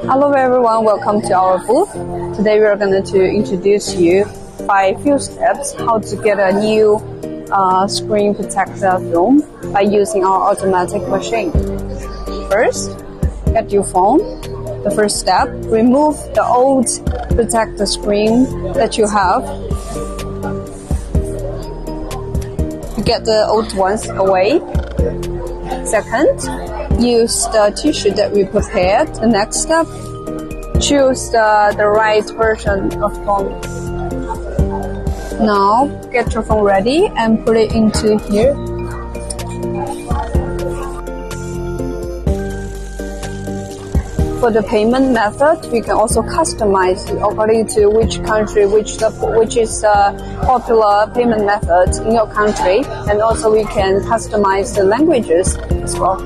Hello everyone, welcome to our booth. Today we are going to introduce you by a few steps how to get a new screen protector film by using our automatic machine. First, get your phone. The first step, remove the old protector screen that you have. You get the old ones away. Second, use the tissue that we prepared. The next step, choose the right version of phone. Now, get your phone ready and put it into here. For the payment method, we can also customize according to which country, which is popular payment method in your country, and also we can customize the languages as well.